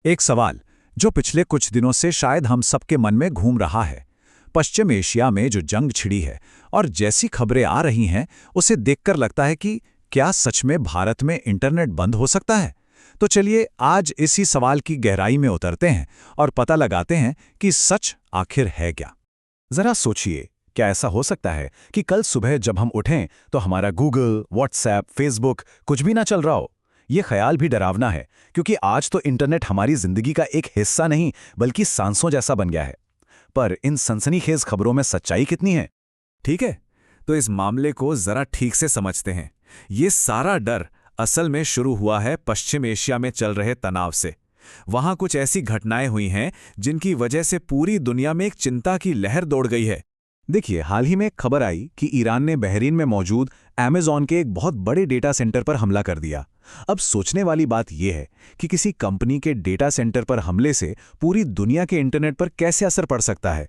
एक सवाल जो पिछले कुछ दिनों से शायद हम सबके मन में घूम रहा है। पश्चिम एशिया में जो जंग छिड़ी है और जैसी खबरें आ रही हैं, उसे देखकर लगता है कि क्या सच में भारत में इंटरनेट बंद हो सकता है। तो चलिए आज इसी सवाल की गहराई में उतरते हैं और पता लगाते हैं कि सच आखिर है क्या। जरा सोचिए, क्या ऐसा हो सकता है कि कल सुबह जब हम उठें तो हमारा गूगल, व्हाट्सएप, फेसबुक कुछ भी ना चल रहा हो। ये ख्याल भी डरावना है, क्योंकि आज तो इंटरनेट हमारी जिंदगी का एक हिस्सा नहीं बल्कि सांसों जैसा बन गया है। पर इन सनसनीखेज खबरों में सच्चाई कितनी है? ठीक है, तो इस मामले को जरा ठीक से समझते हैं। ये सारा डर असल में शुरू हुआ है पश्चिम एशिया में चल रहे तनाव से। वहां कुछ ऐसी घटनाएं हुई हैं जिनकी वजह से पूरी दुनिया में एक चिंता की लहर दौड़ गई है। देखिए, हाल ही में एक खबर आई कि ईरान ने बहरीन में मौजूद अमेज़न के एक बहुत बड़े डेटा सेंटर पर हमला कर दिया। अब सोचने वाली बात यह है कि किसी कंपनी के डेटा सेंटर पर हमले से पूरी दुनिया के इंटरनेट पर कैसे असर पड़ सकता है।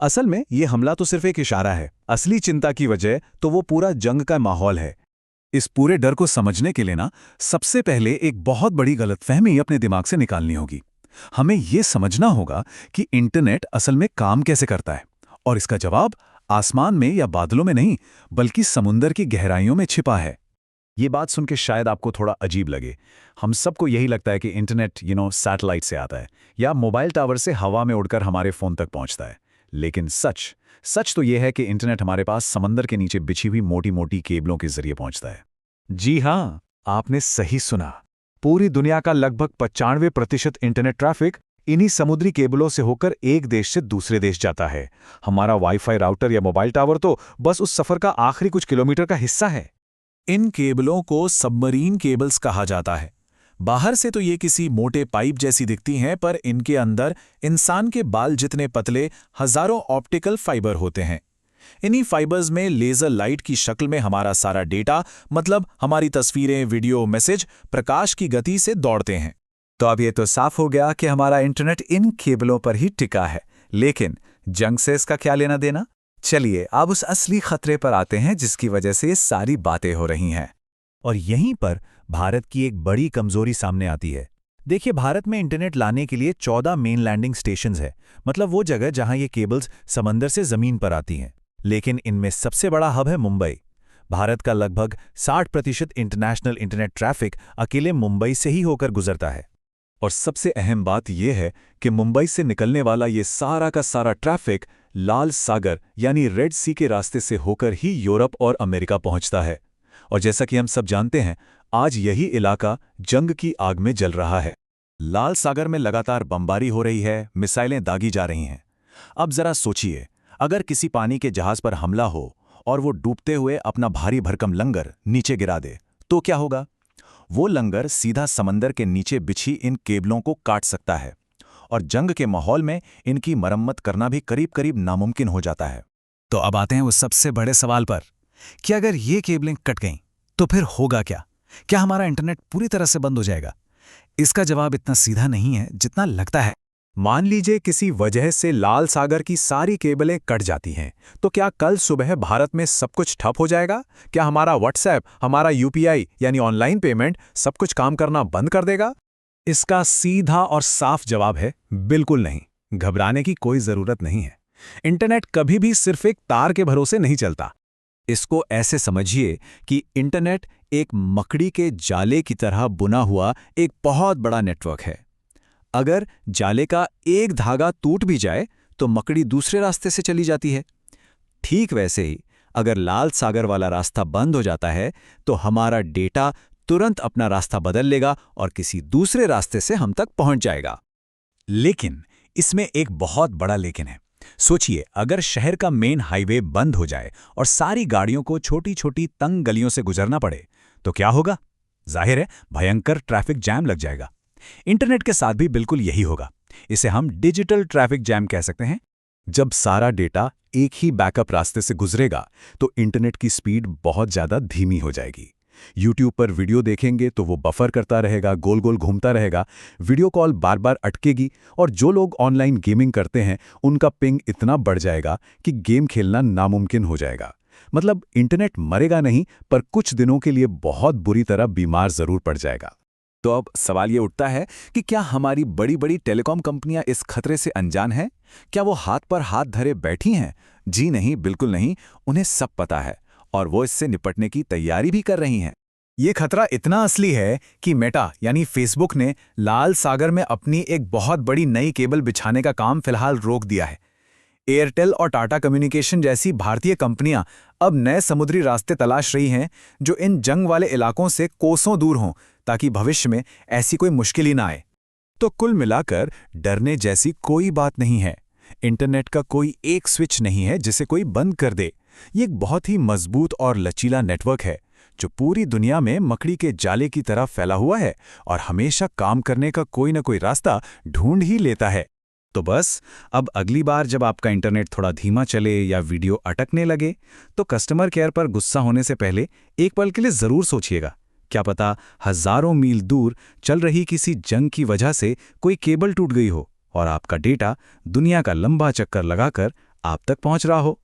असल में यह हमला तो सिर्फ एक इशारा है। असली चिंता की वजह तो वो पूरा जंग का माहौल है। इस पूरे डर को समझने के लिए ना, सबसे पहले एक बहुत बड़ी गलतफहमी अपने दिमाग से निकालनी होगी। हमें यह समझना होगा कि इंटरनेट असल में काम कैसे करता है, और इसका जवाब आसमान में या बादलों में नहीं बल्कि समुंदर की गहराइयों में छिपा है। ये बात सुन के शायद आपको थोड़ा अजीब लगे। हम सबको यही लगता है कि इंटरनेट सैटेलाइट से आता है या मोबाइल टावर से हवा में उड़कर हमारे फोन तक पहुंचता है। लेकिन सच सच तो यह है कि इंटरनेट हमारे पास समंदर के नीचे बिछी हुई मोटी मोटी केबलों के जरिए पहुंचता है। जी हां, आपने सही सुना। पूरी दुनिया का लगभग 95% इंटरनेट ट्रैफिक इन्हीं समुद्री केबलों से होकर एक देश से दूसरे देश जाता है। हमारा वाईफाई राउटर या मोबाइल टावर तो बस उस सफर का आखिरी कुछ किलोमीटर का हिस्सा है। इन केबलों को सबमरीन केबल्स कहा जाता है। बाहर से तो ये किसी मोटे पाइप जैसी दिखती हैं, पर इनके अंदर इंसान के बाल जितने पतले हजारों ऑप्टिकल फाइबर होते हैं। इन्हीं फाइबर्स में लेजर लाइट की शक्ल में हमारा सारा डेटा, मतलब हमारी तस्वीरें, वीडियो, मैसेज प्रकाश की गति से दौड़ते हैं। तो अब ये तो साफ हो गया कि हमारा इंटरनेट इन केबलों पर ही टिका है। लेकिन जंग से इसका क्या लेना देना? चलिए अब उस असली खतरे पर आते हैं जिसकी वजह से ये सारी बातें हो रही हैं। और यहीं पर भारत की एक बड़ी कमजोरी सामने आती है। देखिए, भारत में इंटरनेट लाने के लिए 14 मेन लैंडिंग स्टेशंस है, मतलब वो जगह जहां ये केबल्स समंदर से जमीन पर आती हैं। लेकिन इनमें सबसे बड़ा हब है मुंबई। भारत का लगभग 60% इंटरनेशनल इंटरनेट ट्रैफिक अकेले मुंबई से ही होकर गुजरता है। और सबसे अहम बात यह है कि मुंबई से निकलने वाला ये सारा का सारा ट्रैफिक लाल सागर यानी रेड सी के रास्ते से होकर ही यूरोप और अमेरिका पहुंचता है। और जैसा कि हम सब जानते हैं, आज यही इलाका जंग की आग में जल रहा है। लाल सागर में लगातार बमबारी हो रही है, मिसाइलें दागी जा रही हैं। अब जरा सोचिए, अगर किसी पानी के जहाज पर हमला हो और वो डूबते हुए अपना भारी भरकम लंगर नीचे गिरा दे, तो क्या होगा? वो लंगर सीधा समंदर के नीचे बिछी इन केबलों को काट सकता है, और जंग के माहौल में इनकी मरम्मत करना भी करीब करीब नामुमकिन हो जाता है। तो अब आते हैं उस सबसे बड़े सवाल पर कि अगर ये केबलें कट गईं तो फिर होगा क्या? क्या हमारा इंटरनेट पूरी तरह से बंद हो जाएगा? इसका जवाब इतना सीधा नहीं है जितना लगता है। मान लीजिए किसी वजह से लाल सागर की सारी केबलें कट जाती हैं, तो क्या कल सुबह भारत में सब कुछ ठप हो जाएगा? क्या हमारा व्हाट्सएप, हमारा यूपीआई यानी ऑनलाइन पेमेंट सब कुछ काम करना बंद कर देगा? इसका सीधा और साफ जवाब है बिल्कुल नहीं। घबराने की कोई जरूरत नहीं है। इंटरनेट कभी भी सिर्फ एक तार के भरोसे नहीं चलता। इसको ऐसे समझिए कि इंटरनेट एक मकड़ी के जाले की तरह बुना हुआ एक बहुत बड़ा नेटवर्क है। अगर जाले का एक धागा टूट भी जाए तो मकड़ी दूसरे रास्ते से चली जाती है। ठीक वैसे ही अगर लाल सागर वाला रास्ता बंद हो जाता है तो हमारा डेटा तुरंत अपना रास्ता बदल लेगा और किसी दूसरे रास्ते से हम तक पहुंच जाएगा। लेकिन इसमें एक बहुत बड़ा लेकिन है। सोचिए, अगर शहर का मेन हाईवे बंद हो जाए और सारी गाड़ियों को छोटी छोटी तंग गलियों से गुजरना पड़े, तो क्या होगा? जाहिर है, भयंकर ट्रैफिक जैम लग जाएगा। इंटरनेट के साथ भी बिल्कुल यही होगा। इसे हम डिजिटल ट्रैफिक जैम कह सकते हैं। जब सारा डेटा एक ही बैकअप रास्ते से गुजरेगा तो इंटरनेट की स्पीड बहुत ज़्यादा धीमी हो जाएगी। यूट्यूब पर वीडियो देखेंगे तो वो बफर करता रहेगा, गोल गोल घूमता रहेगा। वीडियो कॉल बार बार अटकेगी, और जो लोग ऑनलाइन गेमिंग करते हैं उनका पिंग इतना बढ़ जाएगा कि गेम खेलना नामुमकिन हो जाएगा। मतलब इंटरनेट मरेगा नहीं, पर कुछ दिनों के लिए बहुत बुरी तरह बीमार जरूर पड़ जाएगा। तो अब सवाल ये उठता है कि क्या हमारी बड़ी बड़ी टेलीकॉम कंपनियां इस खतरे से अनजान हैं? क्या वो हाथ पर हाथ धरे बैठी हैं? जी नहीं, बिल्कुल नहीं। उन्हें सब पता है और वो इससे निपटने की तैयारी भी कर रही हैं। ये खतरा इतना असली है कि मेटा यानी फेसबुक ने लाल सागर में अपनी एक बहुत बड़ी नई केबल बिछाने का काम फिलहाल रोक दिया है। एयरटेल और टाटा कम्युनिकेशन जैसी भारतीय कंपनियां अब नए समुद्री रास्ते तलाश रही हैं जो इन जंग वाले इलाकों से कोसों दूर हों, ताकि भविष्य में ऐसी कोई मुश्किल ही ना आए। तो कुल मिलाकर डरने जैसी कोई बात नहीं है। इंटरनेट का कोई एक स्विच नहीं है जिसे कोई बंद कर दे। ये एक बहुत ही मजबूत और लचीला नेटवर्क है जो पूरी दुनिया में मकड़ी के जाले की तरह फैला हुआ है और हमेशा काम करने का कोई ना कोई रास्ता ढूंढ ही लेता है। तो बस अब अगली बार जब आपका इंटरनेट थोड़ा धीमा चले या वीडियो अटकने लगे तो कस्टमर केयर पर गुस्सा होने से पहले एक पल के लिए जरूर सोचिएगा। क्या पता हजारों मील दूर चल रही किसी जंग की वजह से कोई केबल टूट गई हो और आपका डेटा दुनिया का लंबा चक्कर लगाकर आप तक पहुंच रहा हो।